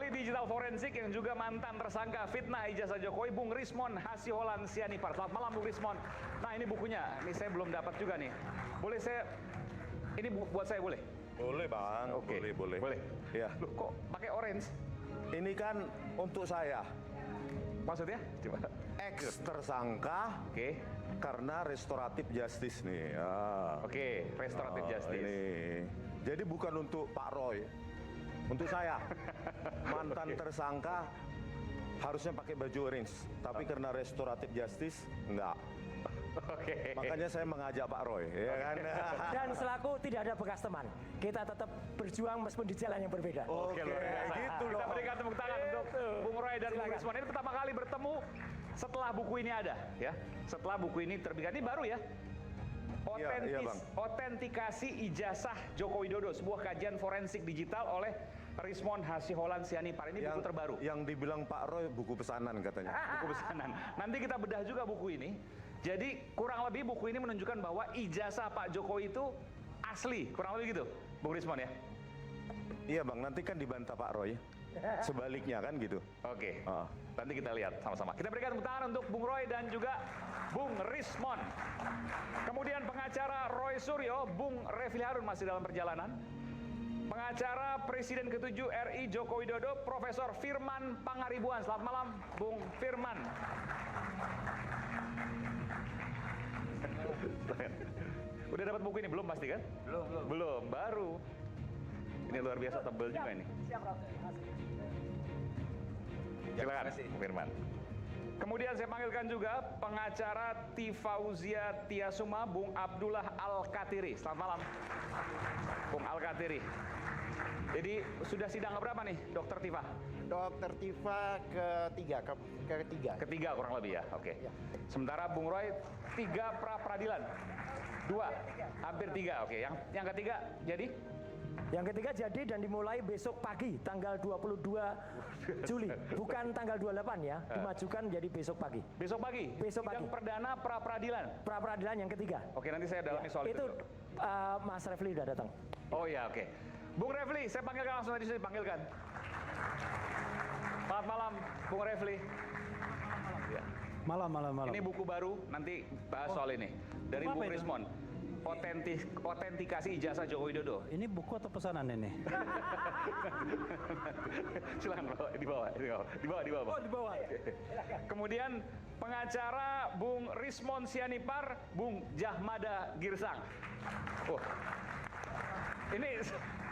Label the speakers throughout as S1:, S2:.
S1: ahli digital forensik yang juga mantan tersangka fitnah ijazah Jokowi, Bung Rismon Hasiholan Sianipar. Selamat malam Bung Rismon. Nah ini bukunya, ini saya belum dapat juga nih. Boleh saya, ini buat saya boleh?
S2: Boleh Bang,
S1: Oke.
S2: boleh.
S1: Boleh?
S2: Ya.
S1: Loh kok pakai orange?
S2: Ini kan untuk saya,
S1: Maksudnya? Coba.
S2: ex tersangka
S1: Oke.
S2: karena restoratif justice nih.
S1: Oke, restoratif justice.
S2: Ini. Jadi bukan untuk Pak Roy, untuk saya. Mantan tersangka harusnya pakai baju orange, tapi karena restoratif justice enggak.
S1: Oke.
S2: Makanya saya mengajak Pak Roy, ya kan?
S3: Dan selaku tidak ada bekas teman, kita tetap berjuang meskipun di jalan yang berbeda.
S1: Oke, luar biasa.
S2: gitu loh.
S1: Kita berikan tepuk tangan untuk Bung Roy dan Bung Rismon. Ini pertama kali bertemu setelah buku ini ada, ya. Setelah buku ini terbit, ini baru ya.
S2: Iya, Bang.
S1: Otentikasi ijazah Joko Widodo, sebuah kajian forensik digital oleh Rismon Hasiholan Sianipar. Ini buku terbaru.
S2: Yang dibilang Pak Roy buku pesanan katanya.
S1: Buku pesanan. Nanti kita bedah juga buku ini. Jadi kurang lebih buku ini menunjukkan bahwa ijazah Pak Jokowi itu asli, kurang lebih gitu, Bung Rismon ya.
S2: Iya Bang, nanti kan dibantah Pak Roy. Sebaliknya kan gitu.
S1: Oke, nanti kita lihat sama-sama. Kita berikan tepuk tangan untuk Bung Roy dan juga Bung Rismon. Kemudian pengacara Roy Suryo, Bung Refli Harun masih dalam perjalanan. Pengacara Presiden ke-7 RI Joko Widodo, Profesor Firman Pangaribuan. Selamat malam, Bung Firman. Udah dapat buku ini belum pasti kan? Belum, baru. Ini luar biasa tebel juga ini. Silakan, Bung Firman. Kemudian saya panggilkan juga pengacara Tifauzia Tiasuma, Bung Abdullah Al-Katiri. Selamat malam, Bung Al-Katiri. Jadi sudah sidang keberapa nih, Dokter Tifa?
S4: Dokter Tifa ketiga
S1: Kurang lebih ya, oke.
S4: Ya.
S1: Sementara Bung Roy 3 pra peradilan, 2, hampir 3, oke. Yang ketiga jadi?
S3: Yang ketiga jadi dan dimulai besok pagi, tanggal 22 Juli. Bukan tanggal 28 ya, dimajukan jadi besok pagi.
S1: Besok pagi?
S3: Besok
S1: sidang
S3: pagi.
S1: perdana pra peradilan?
S3: Pra peradilan yang ketiga.
S1: Oke, nanti saya dalami soal itu.
S3: Itu Mas Refli udah datang.
S1: Oh ya, oke. Bung Refli, saya panggilkan langsung tadi, saya panggilkan. Selamat malam, Bung Refli. Ya.
S5: Malam.
S1: Ini buku baru, nanti bahas soal ini. Dari
S5: Buku apa
S1: Bung
S5: itu?
S1: Rismon. Otentikasi ijazah Joko Widodo.
S5: Ini buku atau pesanan ini?
S1: Silakan bro, di bawah.
S5: Oh, di bawah.
S1: Kemudian pengacara Bung Rismon Sianipar, Bung Jahmada Girsang. Oh, ini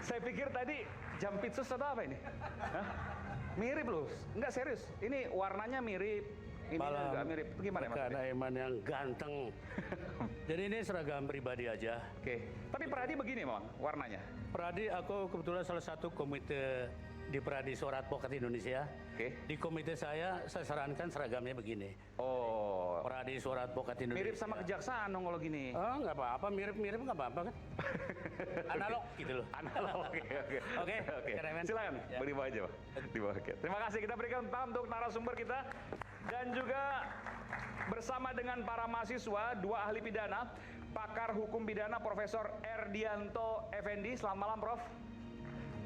S1: saya pikir tadi Jampitsus atau apa ini? Hah? Mirip loh, enggak serius. Ini warnanya mirip, ini
S6: Malam,
S1: agak mirip. Gimana Mas?
S6: Karena Eman yang ganteng. Jadi ini seragam pribadi aja.
S1: Oke, tapi Pradi begini Bang, warnanya.
S6: Pradi, aku kebetulan salah satu komite di Pradi Suara Advokat Indonesia.
S1: Oke.
S6: Di komite saya sarankan seragamnya begini.
S1: Oh,
S6: Pradi Suara Advokat Indonesia.
S1: mirip sama kejaksaan dong kalau gini.
S6: Oh, nggak apa-apa, mirip-mirip nggak apa-apa kan? Analog gitu loh.
S1: Analog, oke.
S6: Keren.
S1: Silakan,
S6: Ya.
S1: di bawah aja, Pak. Di bawah. Oke. Terima kasih, kita berikan tangan untuk narasumber kita dan juga bersama dengan para mahasiswa, 2 ahli pidana, pakar hukum pidana Profesor Erdianto Effendi. Selamat malam, Prof.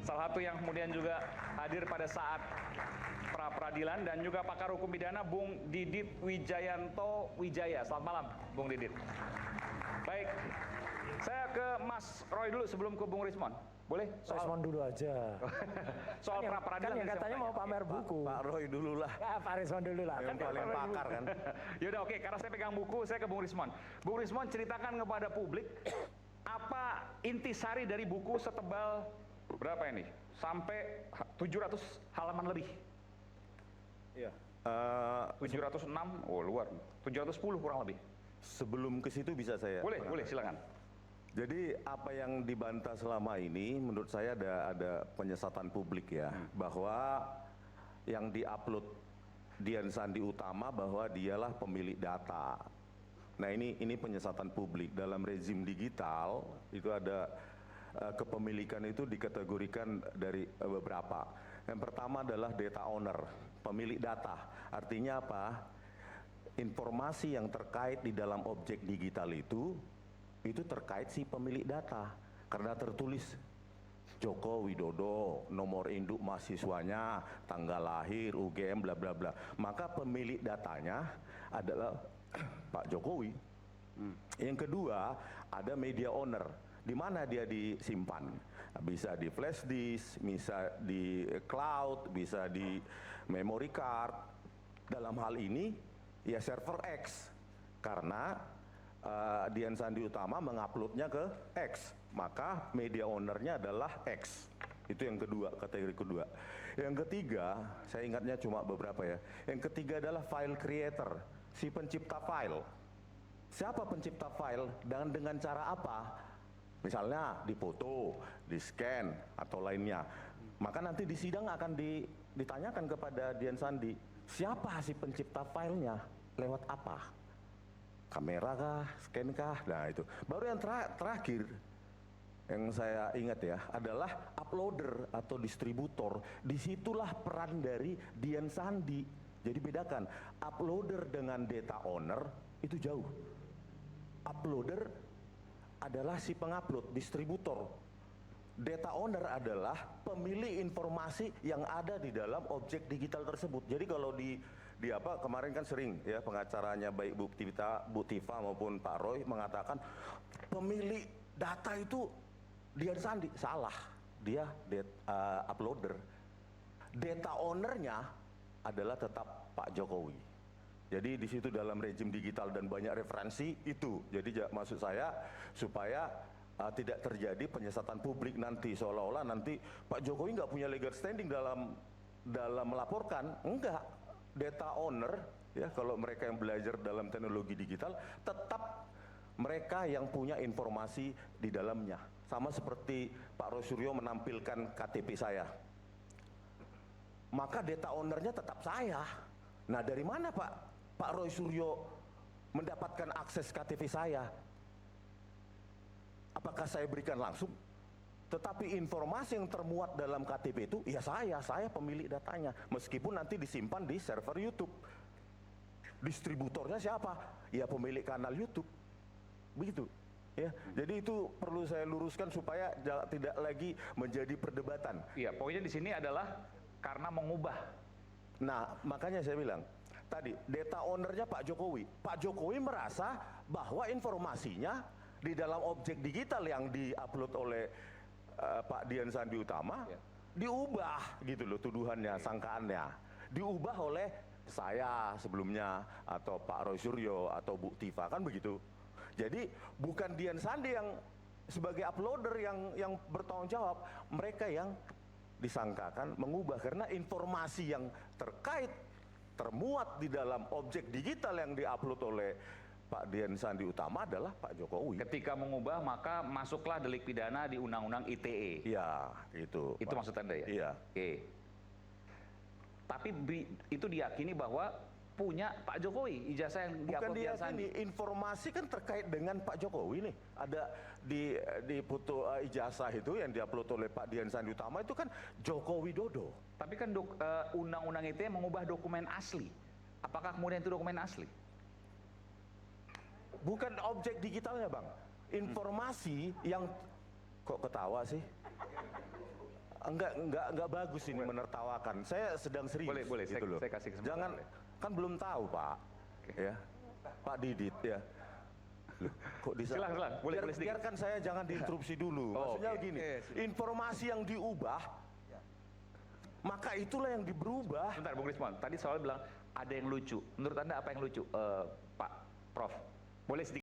S1: Salah satu yang kemudian juga hadir pada saat pra peradilan, dan juga pakar hukum pidana Bung Didit Wijayanto Wijaya. Selamat malam, Bung Didit. Baik, saya ke Mas Roy dulu sebelum ke Bung Rismon. Boleh?
S3: Respon dulu aja.
S1: Soal pra peradilan.
S3: Kan yang katanya mau pamer buku.
S2: Pak Roy dulu lah.
S3: Ya, Pak Rismon dulu lah.
S2: Yang paling pakar kan.
S1: Yaudah, oke, karena saya pegang buku, saya ke Bung Rismon. Bung Rismon, ceritakan kepada publik apa intisari dari buku setebal berapa ini? Sampai 700 halaman lebih.
S2: Iya.
S1: 706, oh luar. 710 kurang lebih.
S2: Sebelum ke situ bisa saya?
S1: Boleh, silakan.
S2: Jadi apa yang dibantah selama ini menurut saya ada penyesatan publik ya, bahwa yang diupload Dian Sandi Utama bahwa dialah pemilik data. Nah ini penyesatan publik. Dalam rezim digital itu ada kepemilikan itu dikategorikan dari beberapa. Yang pertama adalah data owner, pemilik data. Artinya apa? Informasi yang terkait di dalam objek digital itu terkait si pemilik data karena tertulis Joko Widodo, nomor induk mahasiswanya, tanggal lahir, UGM, bla bla bla. Maka pemilik datanya adalah Pak Jokowi. Yang kedua, ada media owner, di mana dia disimpan. Bisa di flash disk, bisa di cloud, bisa di memory card. Dalam hal ini, ya server X. Karena Dian Sandi Utama menguploadnya ke X, maka media ownernya adalah X. Itu yang kedua, kategori kedua. Yang ketiga, saya ingatnya cuma beberapa ya. Yang ketiga adalah file creator, si pencipta file. Siapa pencipta file dan dengan cara apa? Misalnya dipoto, di scan atau lainnya. Maka nanti di sidang akan ditanyakan kepada Dian Sandi, siapa si pencipta filenya? Lewat apa? Kamera kah, scan kah? Nah itu. Baru yang terakhir yang saya ingat ya adalah uploader atau distributor. Disitulah peran dari Dian Sandi. Jadi bedakan uploader dengan data owner itu jauh. Uploader adalah si pengupload, distributor. Data owner adalah pemilik informasi yang ada di dalam objek digital tersebut. Jadi kalau di apa kemarin kan sering ya pengacaranya baik Bu Tifa maupun Pak Roy mengatakan pemilik data itu Dian Sandi. Salah, dia uploader. Data ownernya adalah tetap Pak Jokowi. Jadi di situ dalam rejim digital dan banyak referensi itu. Jadi maksud saya supaya tidak terjadi penyesatan publik nanti seolah-olah nanti Pak Jokowi nggak punya legal standing dalam melaporkan. Enggak, data owner ya kalau mereka yang belajar dalam teknologi digital tetap mereka yang punya informasi di dalamnya. Sama seperti Pak Roy menampilkan KTP saya. Maka data ownernya tetap saya. Nah dari mana Pak Roy Suryo mendapatkan akses KTP saya? Apakah saya berikan langsung? Tetapi informasi yang termuat dalam KTP itu, ya saya pemilik datanya. Meskipun nanti disimpan di server YouTube. Distributornya siapa? Ya pemilik kanal YouTube. Begitu. Ya, jadi itu perlu saya luruskan supaya tidak lagi menjadi perdebatan.
S1: Iya, poinnya di sini adalah karena mengubah.
S2: Nah, makanya saya bilang, tadi data ownernya Pak Jokowi. Pak Jokowi merasa bahwa informasinya di dalam objek digital yang diupload oleh Pak Dian Sandi Utama diubah gitu loh tuduhannya, sangkaannya. Diubah oleh saya sebelumnya atau Pak Roy Suryo atau Bu Tifa kan begitu. Jadi bukan Dian Sandi yang sebagai uploader yang bertanggung jawab, mereka yang disangkakan mengubah karena informasi yang terkait termuat di dalam objek digital yang diupload oleh Pak Dian Sandi Utama adalah Pak Jokowi.
S1: Ketika mengubah maka masuklah delik pidana di Undang-Undang ITE.
S2: Iya, itu.
S1: Itu
S2: Pak.
S1: maksud Anda ya?
S2: Iya.
S1: Oke. Tapi itu diyakini bahwa punya Pak Jokowi ijazah yang
S2: Bukan
S1: diupload Dian Sandi.
S2: informasi kan terkait dengan Pak Jokowi nih. Ada di foto ijazah itu yang diupload oleh Pak Dian Sandi Utama itu kan Joko Widodo.
S1: Tapi kan Undang-Undang ITE mengubah dokumen asli. Apakah kemudian itu dokumen asli?
S2: Bukan objek digitalnya, Bang. Informasi yang kok ketawa sih? Enggak bagus ini menertawakan. Saya sedang serius.
S1: Boleh,
S2: gitu loh.
S1: saya kasih kesempatan.
S2: Jangan, kan belum tahu, Pak. Ya. Pak Didit ya. Loh, kok
S1: Silakan, boleh sedikit.
S2: biarkan saya jangan diinterupsi dulu. Maksudnya gini, informasi yang diubah, maka itulah yang diberubah.
S1: Sebentar, Bung Rismon. Tadi soal bilang ada yang lucu. Menurut Anda apa yang lucu, Pak Prof? Boleh sedikit.